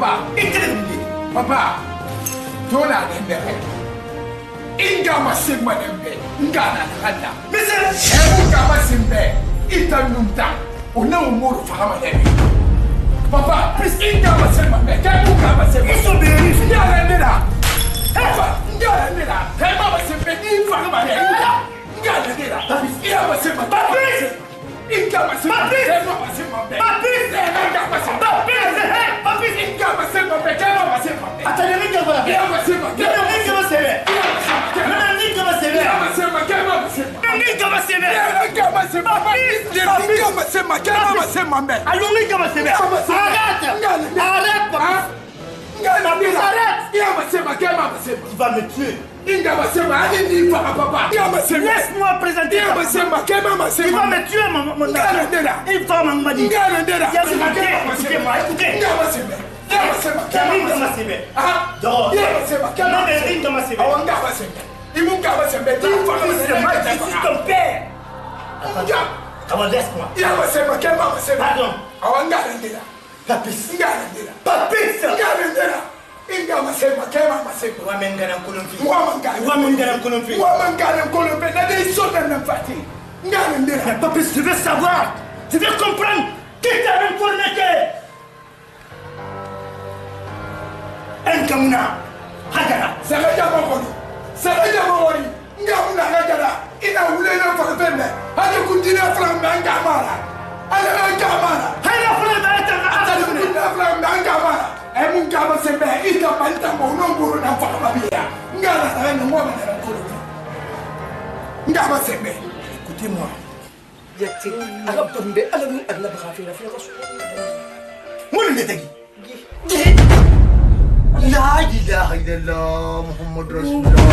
Papa, Papa, Dona Nembe. Inga Masimba Nembe, Ngana Handa. Mrs. Emuka Masimbe, Itanumta, Uno Muru Fama Nembe. Papa, please Inga Masimba, Kamuka Masimba. It's so big. Ngana. Papa, Ngana. Hema Masimbe, Infama Nembe. Ngana. Inga Masimba, Papa. Inga Masimba, Hema Masimba. Papi, Inga Masimba. Papi, Inga Masimba, Hema Masimba. Attendez, Inga Masimba. Inga Masimba. Tu vas me tuer. Laisse-moi présenter. Il va me tuer, mon enfant. Il va m'en dire. Écoutez-moi, écoutez. C'est ton père. Attends, laisse-moi. Pardon. Papis. Papis. Papis, tu veux savoir, tu veux comprendre qui t'a même forniqué. Enkamuna, Hagara. Ngamuna Hagara. Ina ulena farfende. Hadi kundina franga ngamara. Ala ngamara. Hala franga Atali kundina franga ngamara. Emu ngama sembe ika malta mono nguru na fama bia. Ngala na ngoma na nguru. Ngama sembe. Écoutez-moi. Yati, arab tombe, alamu adna bkhafi la fi rasul. Mon ndetagi. La ilaha illallah Muhammad Rasulullah.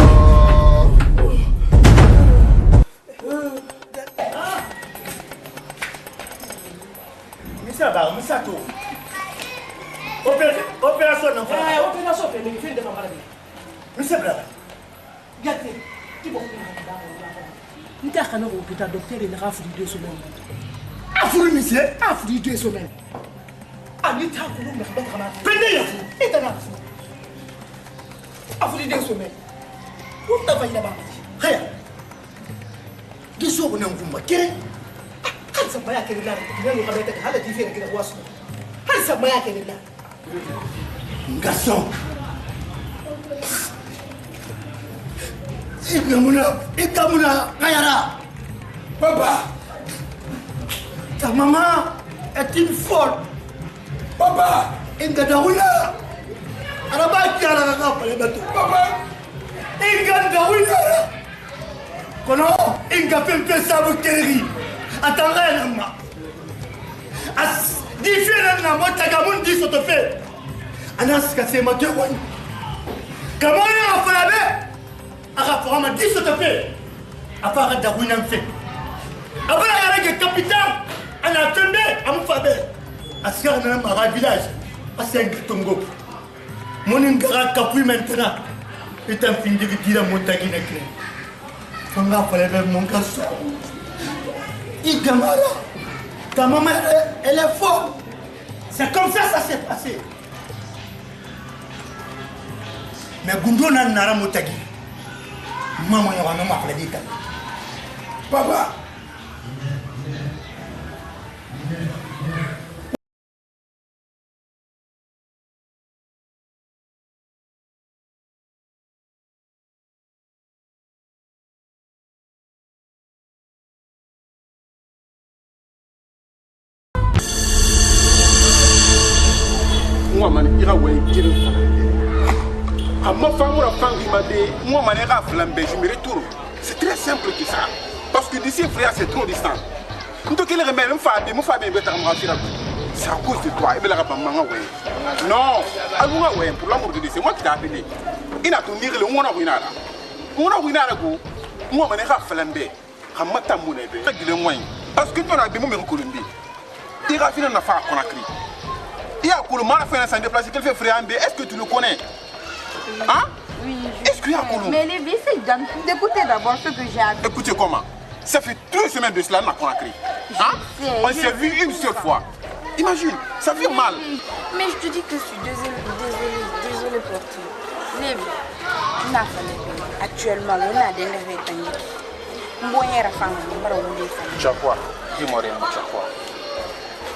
Misa ba, misa to. Opération non pas. Opération fait le film de ma maladie. Misa brother. Gâté. Qui va faire un gars quand on hôpital docteur il a fait 2 semaines. Afuru monsieur, A fait 2 semaines. Ani ta ko me ba kama. pendez ya fu. Etana. A fait 2 semaines. Où ta va là-bas? Haya. Giso ko nan kumba kire. Kan sa maya kele la. Ni ko ba ta hala ti fere kele wasu. Kan sa maya kele la. Garçon. Ikamuna, Kayara. Papa, Ta maman est une folle. Papa, Ingadaoula. Araba kiala na pale bato. Papa, Ingadaoula. Kono inga pempe sabu keri. Atanga na ma. As différent na mota gamun di soto fe. Anas ka se mato wani. Kamona afalabe. Aga forama di soto fe. Apara da wina mfe. Abala avec le capitaine, on a tombé à mon faveur. À ce qu'on a un village, à Saint-Tongo. Mon ingara capui maintenant. Et un fin de dire à mon taguine clé. On a fallu vers mon garçon. Il gamara. Ta maman, elle est folle. C'est comme ça s'est passé. Mais Gundo n'a pas motagi. Maman, il y a un homme à faire. Papa. Moi, man, ira ouais, qu'il à ma femme ou la femme qui m'a dit, moi, man, ira flamber, je me retourne. C'est très simple que ça. Parce que d'ici, frère, c'est trop distant. Nous te remets, nous faisons, nous faisons, c'est à cause de toi. Et bien, la maman, ouais. Non, alors, ouais, pour l'amour de Dieu, c'est moi qui t'ai appelé. Il a tout mis le monde à Winara. On a Winara, moi, man, ira flamber. À ma tamoune, avec des moyens. Parce que tu as des moments en Colombie. Il a fini une affaire qu'on a crié. Il y a Koulou, mal fait un sans déplacer, qu'elle fait Fréandé. Est-ce que tu le connais? Hein? Oui, est-ce qu'il y a Koulou? mais les blessés, d'écouter d'abord ce que j'ai à dire. Écoutez comment? Ça fait 2 semaines de cela qu'on a crié. Hein? On s'est vu une seule fois. Imagine, ça fait mal. Mais je te dis que je suis désolée. sortir. Lévi, n'a pas actuellement, on a des règles. Tu as quoi? Dis-moi rien, tu as quoi?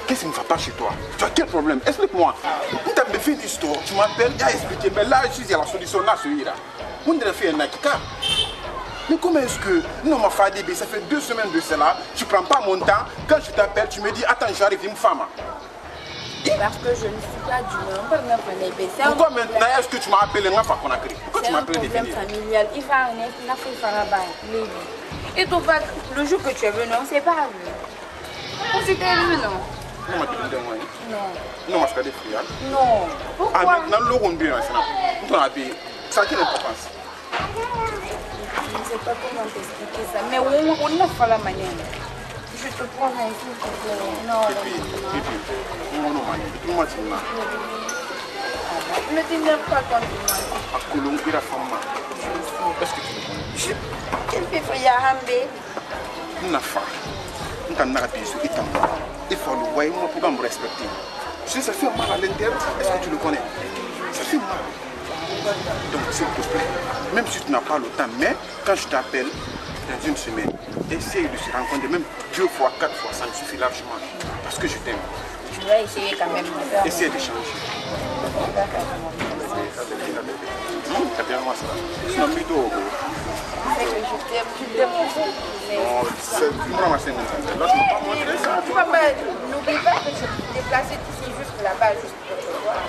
Qu'est-ce qui ne va pas chez toi? Tu as quel problème? Explique-moi. Tu as fait une histoire, tu m'appelles, tu as expliqué, mais là, je suis à la solution, là, celui-là. On devrait faire un akika. Mais comment est-ce que, non, ma femme, ça fait 2 semaines de cela, tu ne prends pas mon temps, quand je t'appelle, tu me dis, attends, j'arrive, une femme. Parce que je ne suis pas du même. Pourquoi maintenant est-ce que tu m'as appelé Pourquoi tu m'as appelé des problème familial. Il va en être une affaire. Et ton père, le jour que tu es venu, on ne s'est pas vu. On s'était vu, non? Non, non, parce qu'elle est friable. Non. Pourquoi? Ah, maintenant, le rond bien, ça a quelle importance? Je ne sais pas comment t'expliquer ça, mais on a fait la manière. Je te prends un s'il te plaît. Non, ne t'énerve pas quand tu m'as dit. Est-ce que tu le connais? Quel fait Yahambe? Il faut le voir, moi, pour me respecter. Tu sais, ça fait mal à l'intérieur. Est-ce que tu le connais? Ça fait mal. Donc, s'il te plaît, même si tu n'as pas le temps, mais quand je t'appelle dans une semaine, essaye de se rencontrer, même 2 fois, 4 fois, ça me suffit largement. Parce que je t'aime. Tu vas essayer quand même. Essaye de changer. T'as bien moi ça. Sinon, plutôt. C'est que je t'aime beaucoup. Non, c'est vraiment assez nécessaire. Là, je ne peux pas montrer ça. Papa, n'oublie pas que je suis déplacée d'ici juste là-bas, juste pour te voir.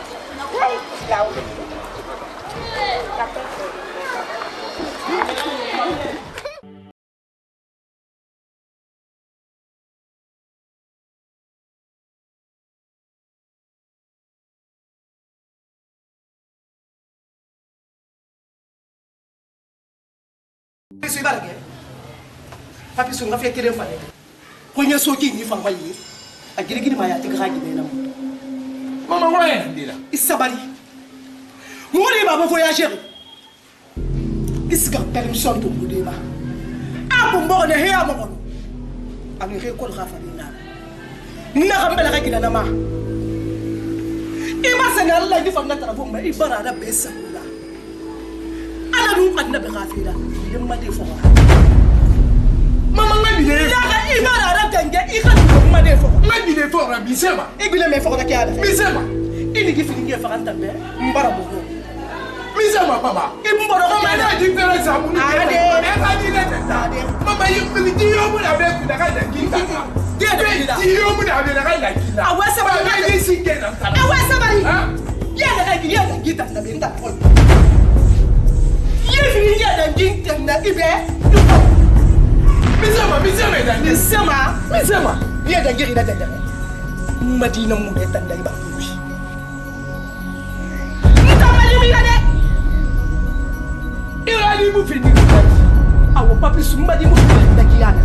Là où. Papi su b'a kɛ papi su n ka fɛ kelen fa dɛ ko n ye so k'i ni fanba ye a girigiri ma ye a tɛ ka ginɛ na Mama, why are you i sabali mɔgɔ de b'a bɔ voyager i sigi ka permission to mɔgɔ de ma a kun bɔgɔ ne heya mɔgɔ a ni he kɔli ka fa ni na na ka bɛla ka ginɛ na ma i ma sɛgɛn ala la i fa na tara fo ma i bara ala bɛɛ sago la ala dun ka na bɛ ka fi la i ma de fɔ Mama, nga bile ya ka i bara ala tɛnkɛ i ka ma de fɔ nga bile fɔ ra bisema. i bile mɛ fɔ ka kɛ ala Bisema. i ni ki fini kɛ faga tan bɛ n bara bɔ Bisema papa. i bun bɔrɔ ko ma Ina difference amu ni. Ade. Eka ni ne ta. Mama, you feel the yo mu na be ku da ka da kinta. Dia da kinta. Di yo mu na be da ka da kinta. Awa sabali. Ba ni si ke na ta. awa sabali Ha? ya da gita na bɛ n ta fɔ i fini ya da gita na i bɛ Bisema da ni. Bisema ya da giri na da da madina mu da tanda i ba Ira ni mu fini. awo papi sumba di mu da kiyana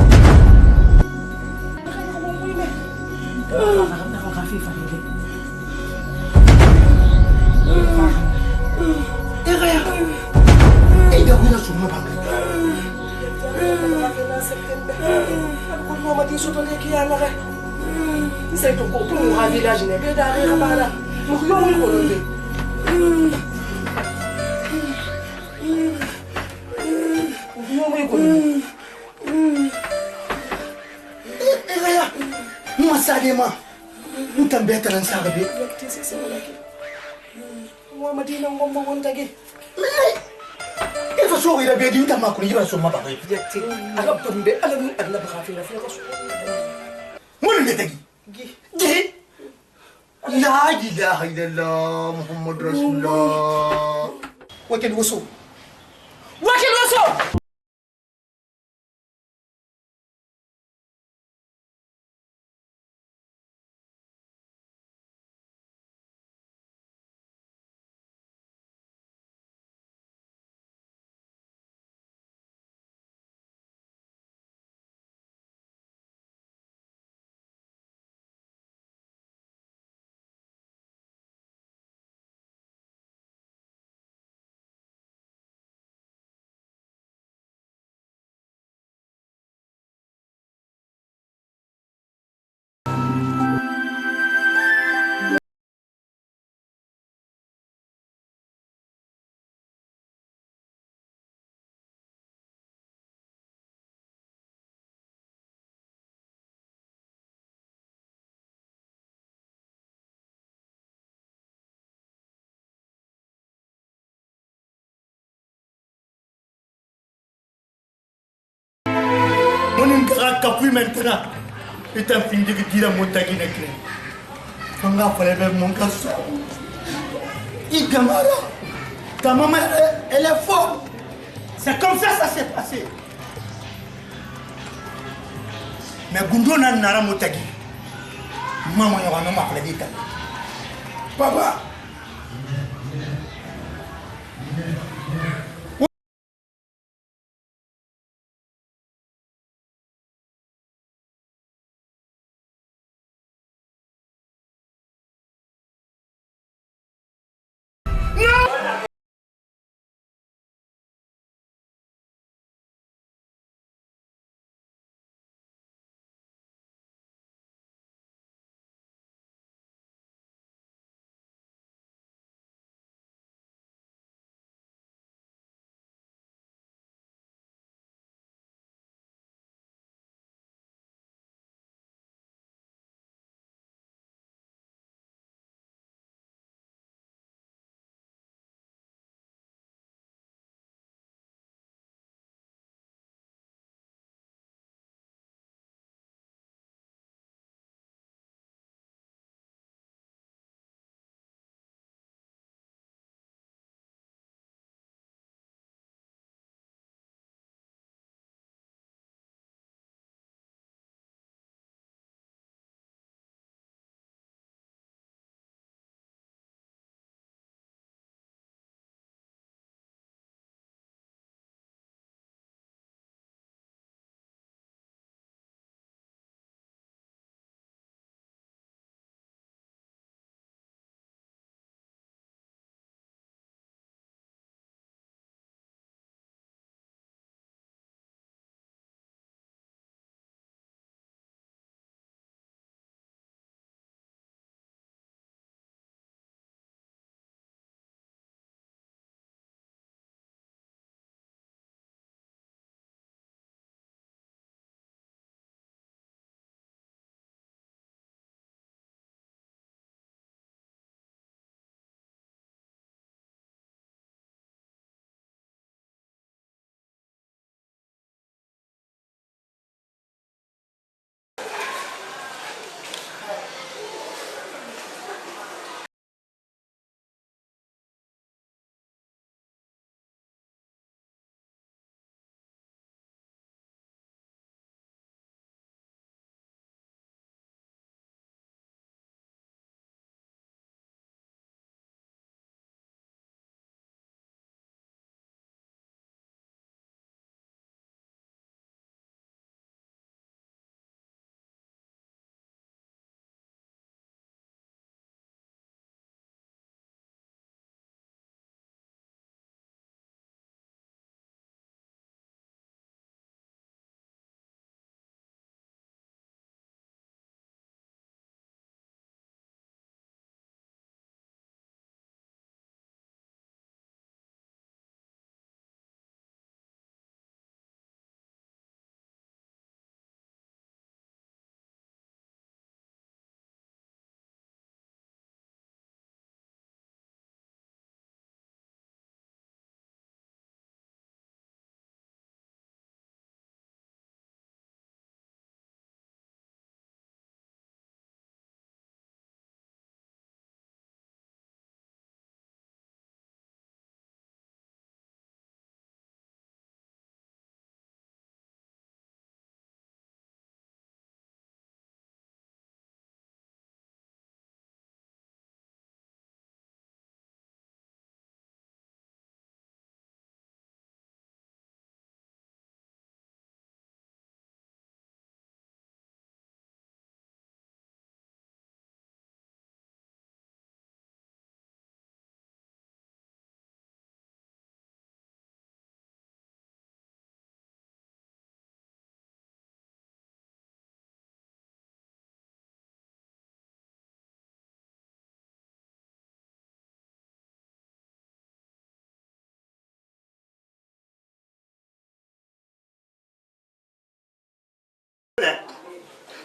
Sei to ko tu ha village ne be da re bala mu yo mu ko de yo mu ko Eraya, masade ma. Mutan betaran saga be. yakti se se mo madina ngombo wonta ge Ifa so ira be di mutan ma kuni ira so ma ba. yakti ala tumbe ala nu adna ba khafina fi qasu Mun ne tagi. Gi. La ilaha illallah Muhammad Rasulullah. wakil waso Ngara kapui maintenant. Et t'as fini de dire à mon tagi nekle. Quand on a fait mon garçon. Il gamara. Ta maman, elle est forte. C'est comme ça s'est passé. Mais Gundona Nara Motagi. Maman, il y a un homme à la Papa.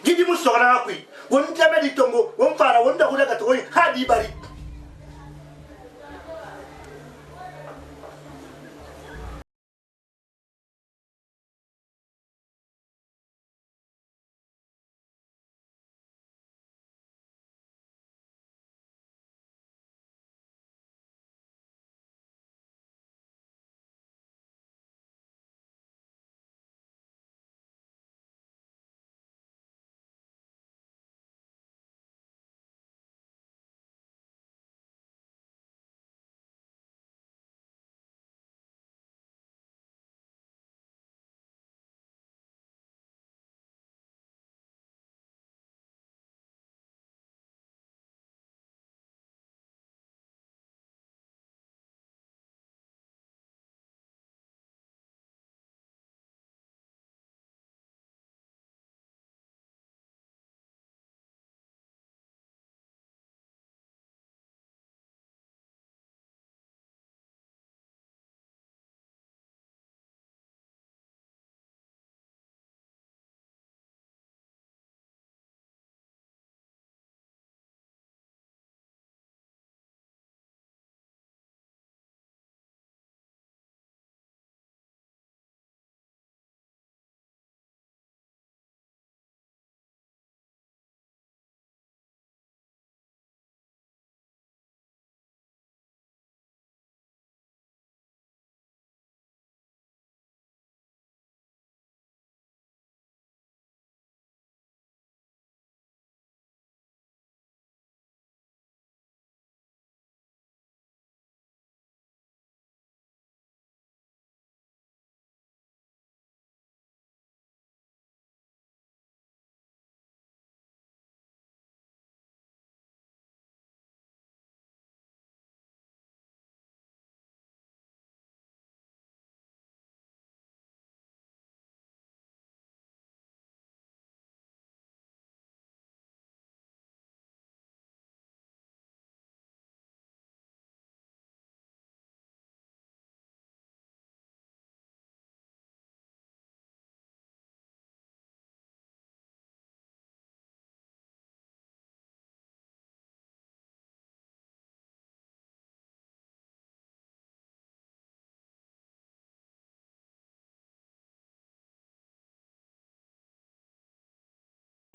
Gidi musogana kui won jame di tongo won fara won da hudaga to hadi bari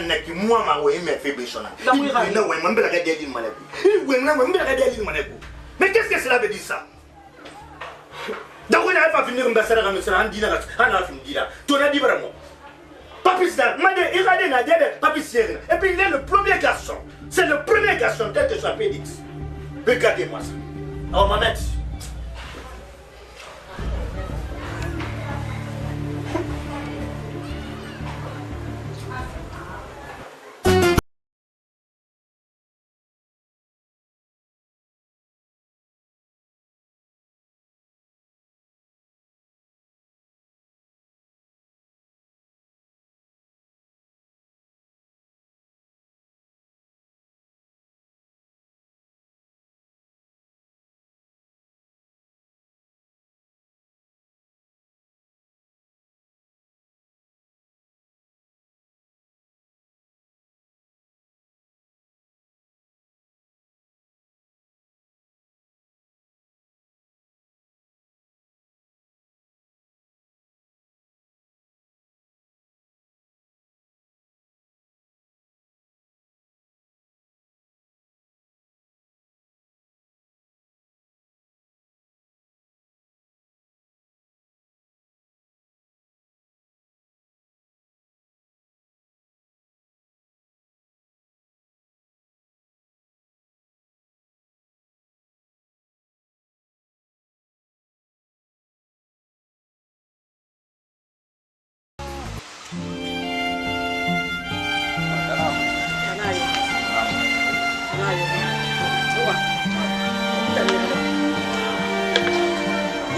Naki moi ma ouais mais fait béchona. Non ouais moi me la regarder l'île Maleko. Ouais moi me la regarder l'île Maleko. Mais qu'est-ce que cela veut dire ça? Donc on n'a pas fini ambassadeur à monsieur Andina on a fini là. Tu as dit vraiment. Papi ça, m'a dit il a dit na papi Sierra. Et puis il est le premier garçon. C'est le premier garçon tel que soit Pédix. Regardez-moi ça. Oh Mamet.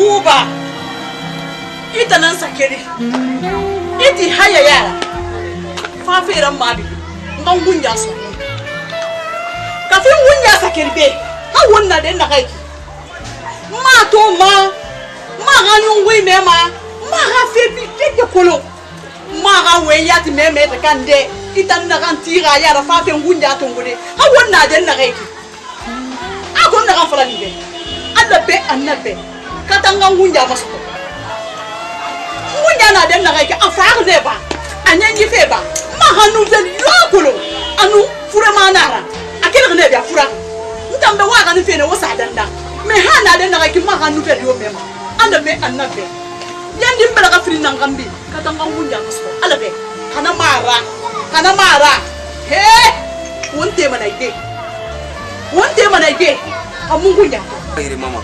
Buba ita nan sakere iti haya yara fa feran mabi ngan gunya so kafin gunya sakere be ha wonna den na kai ma to ma ganun wi me ma ga fe bi keke kolo ma ga we yati me ta kande ita na kan tira yara fa fe gunya to ngode ha wonna den na kai a gon na kan fara ni be annabe katanga ngunja masuko ngunja na den na kai afar ne ba anyangi fe ba ma hanu vel lokolo anu fura manara akira ne ba fura ntambe wa kan fe ne wasa danda me hana den na kai ma hanu vel yo mema annabe yandi mbara ka firi nan gambi katanga ngunja masuko alabe kana mara he wonte mana ide amungunya iri mama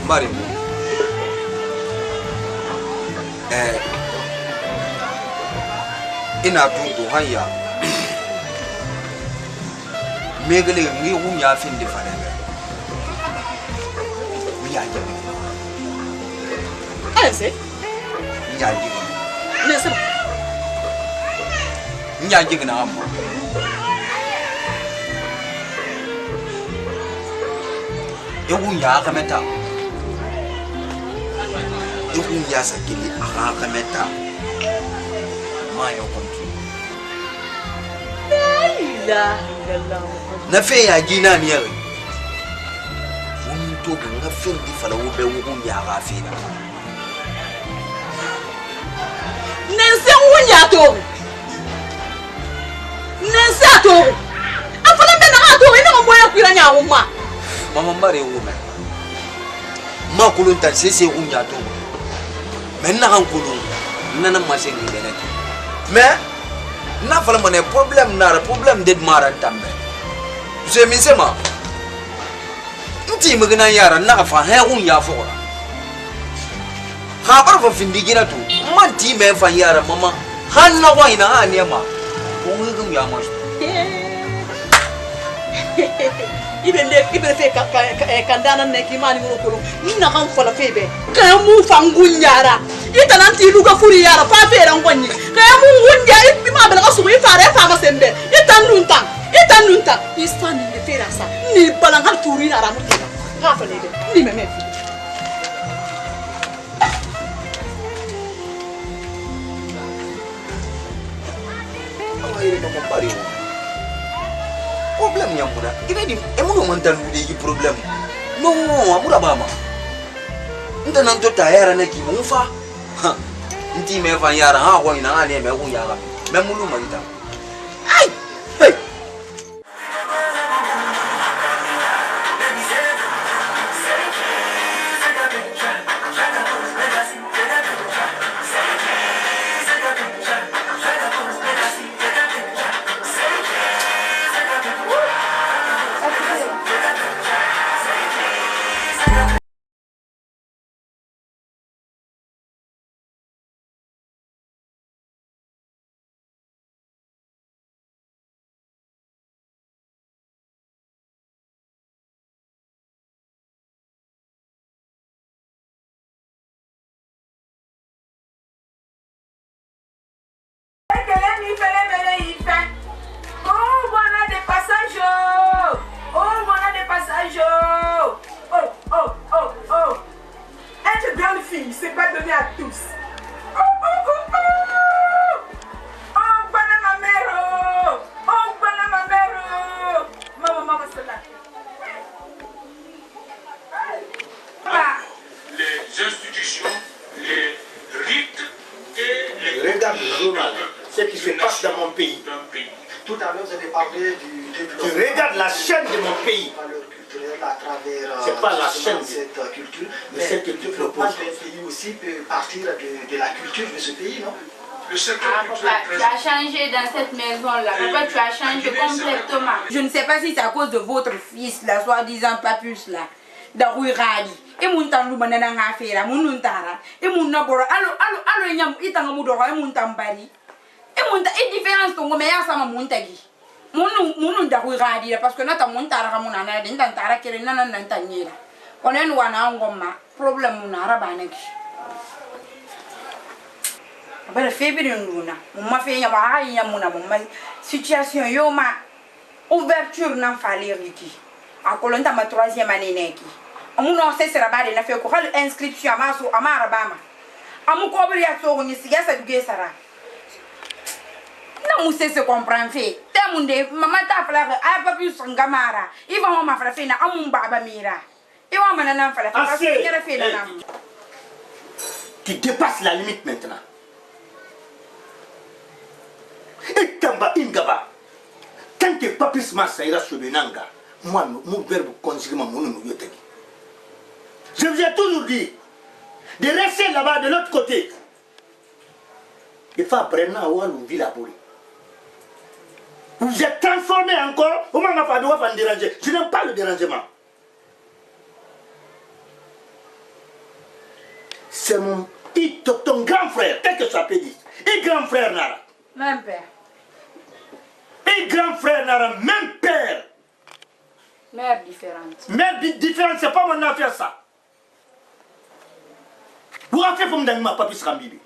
Mari ina dudu hanya megale ngi hunya fin de fare ya je ase ya je nesa nya je na amma hunya kameta hunya sakili kameta mayo kontu na fe ya gina ni yare wani to ga fin di fala wo be hunya ga fe na nense hunya to nense to afala me na to ina mo ya kwira nya wo ma mama mare woman ma kulun tan sese unya to men na han kulun nana masen ni dene mais na fala mane problem de mara tambe je mi sema nti magana yara na fa ha unya fora ha bar fa findigina to man ti me fa yara mama han na wa ina ha ne ma ko ngi ya ma ibe fe kandana ne kimani ngoro kolo ina kan fala febe kaya mu fangunyara ita nanti luga furi yara fa fe ran gonni kaya mu ngunya ibi ma bela kasu ifare fa ma sembe ita nunta istani ne fe rasa ni balangal turi na ramu ha fa lebe ni me fi ai mama pariu problem yang muda ini di emu mantan udah ini problem no amura bama nta nanto tayara na ki mufa Nti me fa yara ha ho ina ne me ho yara. Me mulu manita. Ai! Hey! Être grande fille, c'est pas donné à tous. Les institutions, les rites et les... Regarde le journal, ce qui se passe dans mon pays. Tout à l'heure, vous avez parlé du développement. Tu regardes la chaîne de mon pays. Valeur culturelle à travers C'est pas la chaîne cette culture. mais cette le culture développement propose. d'un pays aussi peut partir de la culture de ce pays, non? Le secteur Ah, culturel papa, tu as changé dans cette maison-là. Papa, tu as changé complètement. Je ne sais pas si c'est à cause de votre fils, là, soi-disant Papus, là. Radi. Et mon temps, nous m'en avons affaire, mon tara. Et mon naboro, allo, yam, itang moudoro, et mon tambari. Et mon ta, et différence, ton meilleur, ça m'a montagi. Mon Radi, parce que notre montara, mon anna, d'intara, qui est nan n'entaniera. On est loin à Angoma, problème, mon arabanek. Bara febiri nduna mumma fe nya ba ya muna mumma situation yo ma ouverture nan falir iki akolonta ma 3e année neki amuno se sera ba de na fe ko hal inscription amaso amara bama amu ko bri ya so ni siga sa duge sara na mu se comprend fe temunde mama ta fala a pa pu sangamara iva mo ma fala fe na amu baba mira iwa mana nan fala fa parce que kera fe na Tu dépasses la limite maintenant. Et Kamba Ingaba, tant que Papis Massa ira sur le Nanga, moi, mon verbe conseiller mon nom. Je vous ai toujours dit de rester là-bas de l'autre côté. Il faut apprendre à voir nous vivre là-bas. Vous êtes transformé encore, au moment où on va déranger. Je n'aime pas le dérangement. C'est ton grand frère, quel que soit pédis. Et grand frère Nara. même père. Et grand frère Nara, même père. Mère différente. Mère différente, c'est pas mon affaire ça. Vous avez fait pour me donner ma papis Rambibi.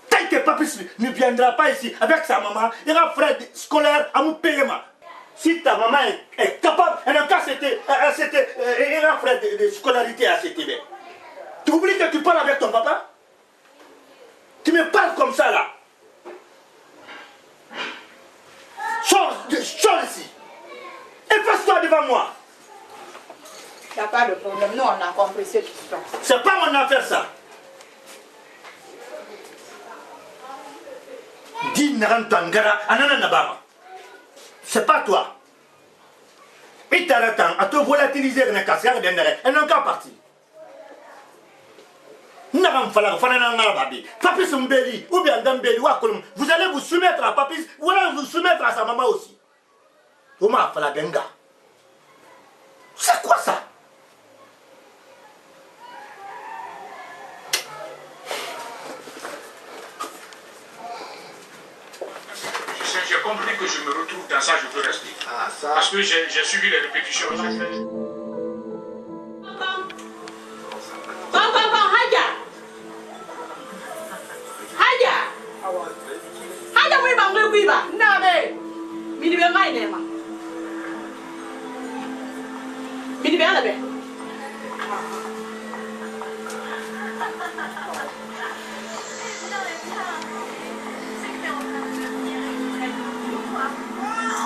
Tant que papis ne viendra pas ici avec sa maman, il y aura un frère scolaire à mon paiement. Si ta maman est capable, elle a un frère de scolarité à cet événement. Tu oublies que tu parles avec ton papa? Tu me parles comme ça là. Sors ici. Et passe-toi devant moi. Il n'y a pas de problème. Nous, on a compris ce qui se passe. C'est pas mon affaire ça. Dis Narantangara, Anana Nabama. C'est pas toi. Et t'as le temps à te volatiliser dans la cascade, elle n'est encore partie. Vous allez vous soumettre à Papis, vous allez vous soumettre à sa maman aussi. C'est quoi ça? J'ai compris que je me retrouve dans ça, je peux rester. Ah, ça. Parce que j'ai suivi les répétitions. J'ai fait.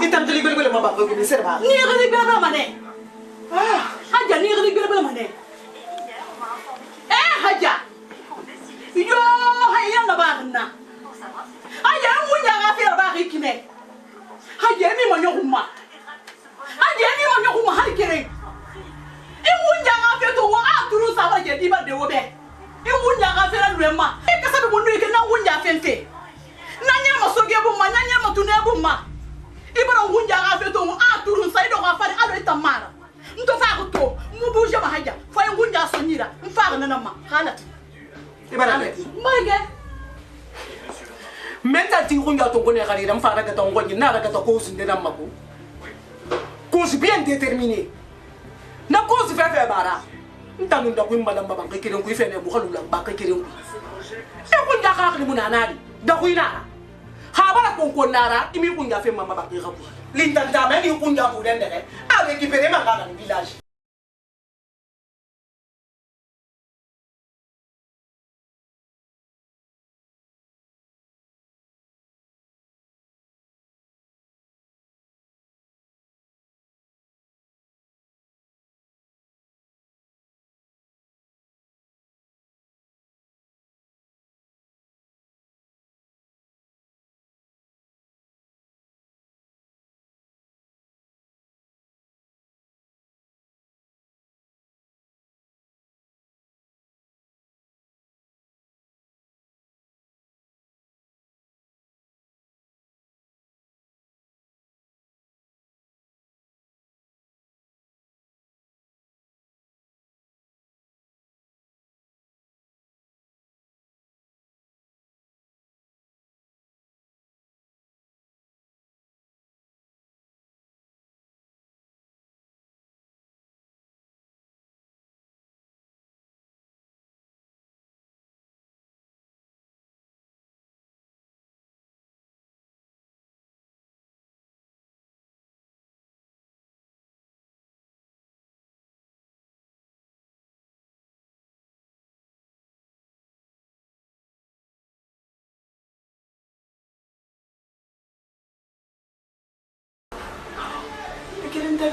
Itam tuli bele bele mabak ko ni serba. Ni ri bele mane. Haja ni ri bele mane. Haja. Yo hay di ba de obe e wunya ga fera lwema e kasa be bonu ke na wunya fenfe na nya masoge bu ma nya matune bu ma e bara wunya ga fe to a turun sai do ga fari alo itamara ndo fa ko to mu buje ma haja fa wunya sonyira mfa na ma halati e bara le mage menta ti wunya to ko ne khari ram fa daga to ngoni na daga to ko sinde na mako cause bien déterminé na cause fait bara ntanu nda ko mbala mbaba ngekere ko ifene bu khalu la ba ngekere ko e ko ndaka khali munanali da ko ina ha bara ko nara imi ko ngafe mama ba ngekere ko lintanta me ni ko ngafu den de a récupérer ma kana no village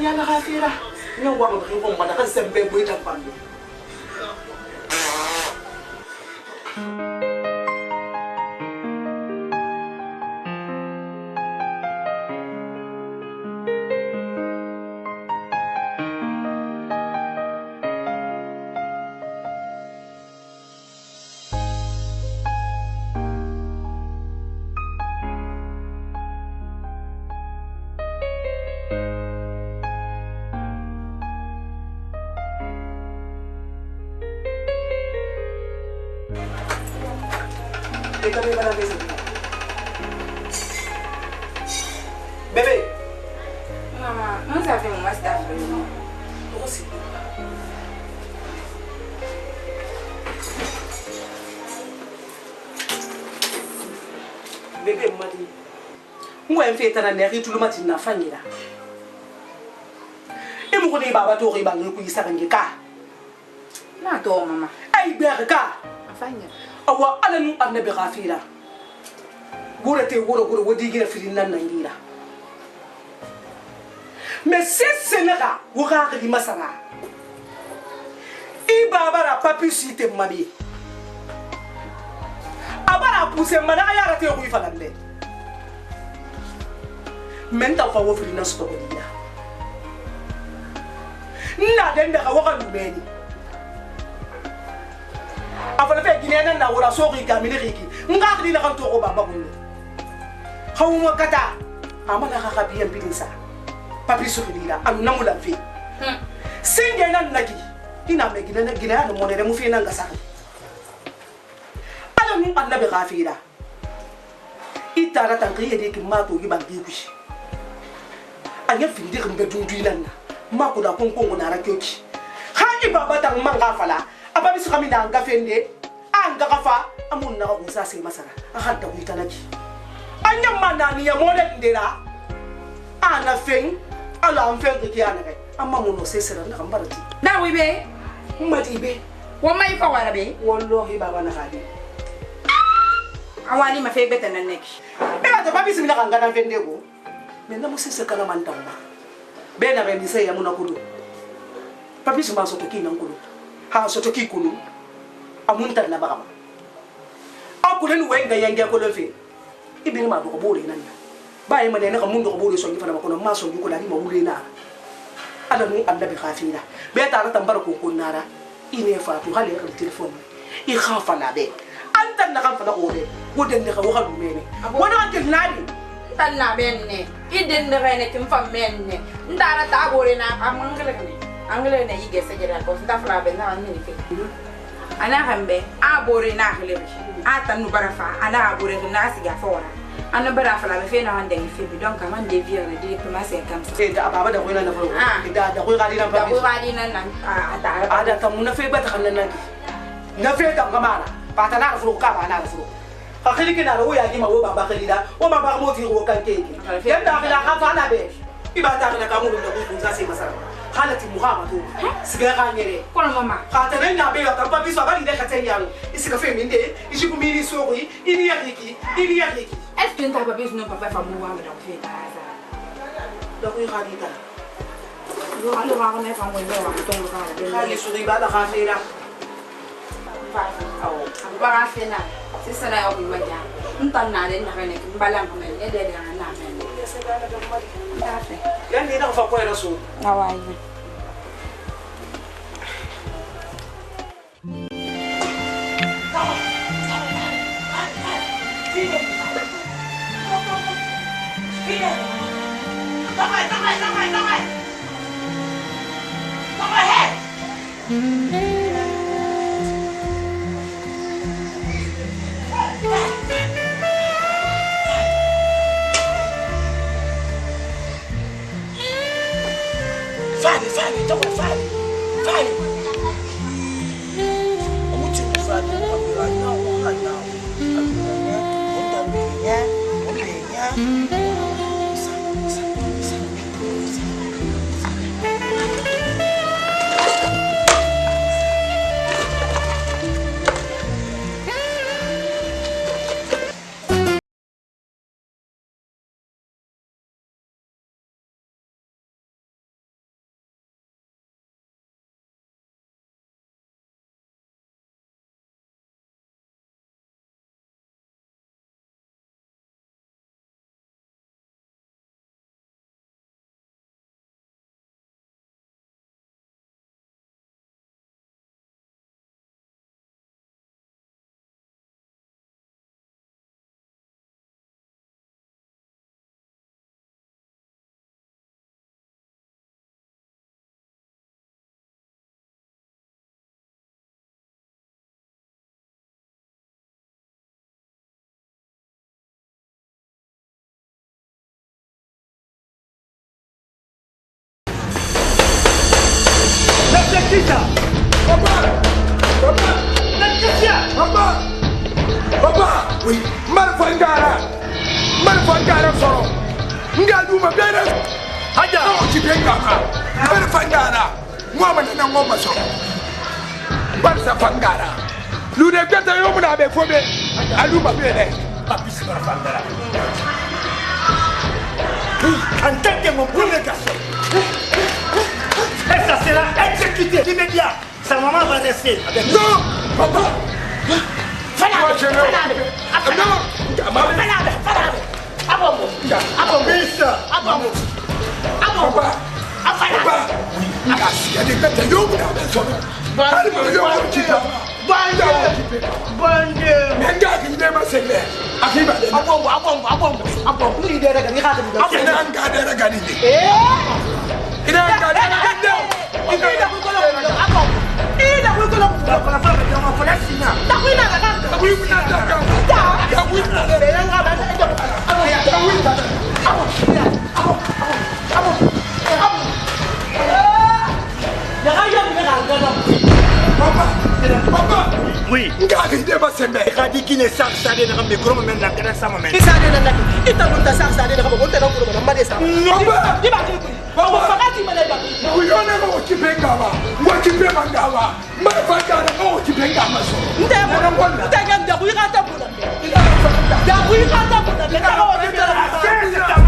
Yana khafira nyo wa mo ko mo ka sembe bo ita pando Bébé. Maman, nous avons moi ça fait. Aussi. Bébé madi. Ngwe mfe tana ne ri tulu mati na fanyira. E mo ko ni baba to ri ba ngi isa ngika. Na to mama. Ay berka. Afanya. Awa alanu annabi ghafira. Gura te gura wadi gira filin nan ngira. Mais c'est Sénégal, vous regardez les masara. I babara papi si te mabi. Abara pousse mana ya rate ko ifa lalle. Menta fa wo filin sto ko dia. Na denda ka waka lumeni. Afala fe ginena na wala so ri kamini riki. Ngakli na kan to ko baba kunni. Khawuma kata. Amana ka kabiyan bilinsa. Papi sukudira anu namula fi singe nan nagi ina me gina no monere mu fi nan gasa ala mu annabi ghafira itara tan kiye de ki mato gi bangi kushi anya fi de kumbe dundu nan ma ko da kon na rakyoki ha ibaba tan man gafala ababi su kamina anga fende anga gafa amun na ko sa sai masara a hadda ku itanaki anya manani ya mole ndera ana fen ala am fel de kiana kay amma mo no sesera na kambarati Na wibe, mati be wa mai fa wala be. wallahi baba na khadi Awani ma fe beta na neki. be la papi simina kanga na vende go me na mo sesera kana mantamba be na rendi sai ya muna kulu papi sima so to kina kulu ha so to ki kulu amunta na baba akulen wenga yange ko le fe ibini ma do ko bole nan baye ma ne na mun do ko bole so ngi fana ma ko ma so ngi ko la ni ma wule na ala nu annabi khafira be ta ra tambara ko nara ine fatu hali ya telefon I khafa la be anta na kan fala ode woden ne khawa lu mene wona ke nadi tan na benne iden ne rene tim fam menne ndara ta bore na amangale ne angale ne yige se jera ko nda fala be na ni fe ana hambe a bore na khale a tan nu barafa ana bore na siga fora ana barafa la be fe na hande fe bi donc man de vier directement c'est comme ça e da baba da ko na na fo da ko ga dina da ko ga dina na a da ta mun na fe ba ta khalan na na fe ta ngamana pa ta na fo ka ba na fo akhili kina ro ya di ma wo baba khalida o ma ba mo ti ro kan ke yam da khila ka fa na be ibata khila ka mo da ko kunza se masara halati muhammadu siga ka ngere ko mama ka ta na be ta pa biso ba ni de ka tenya isi ka fe minde isi ku miri so ri ini ya riki est-ce que tu as pas besoin de papa famou wa da fe ba za da ko khalida lo alo wa ko ne fa mo wa to ka khali su ri ba da khafira ba fena c'est ça là au maja ntan na de na ne mbala ko men e de na men yan ni na fa ko era so na wa Kita. Papa. Oui. Marfangara soro. Nga duma bere. Haja. Ti benga ka. Marfangara. Ngoma na ngoma so. Barsa fangara. Lu de gata yo mu na be fobe. Aluma bere. Papis marfangara. Antente mon premier garçon. Et ça sera exécuté immédiat. Sa maman va rester. Non, papa. Oui. Kadi kine sak sade na kambe kromo men na kana sama men. Isade na ndaki. Itamunta sak sade na kambe konta na kulo na mbade sama. Baba. Diba kili. Baba fakati maleba. Uyone ko kipengawa. Wakipe mangawa. Mafakana ko kipengawa so. Ndega ndega kuyikata bula. Da kuyikata bula. Ndega kuyikata bula.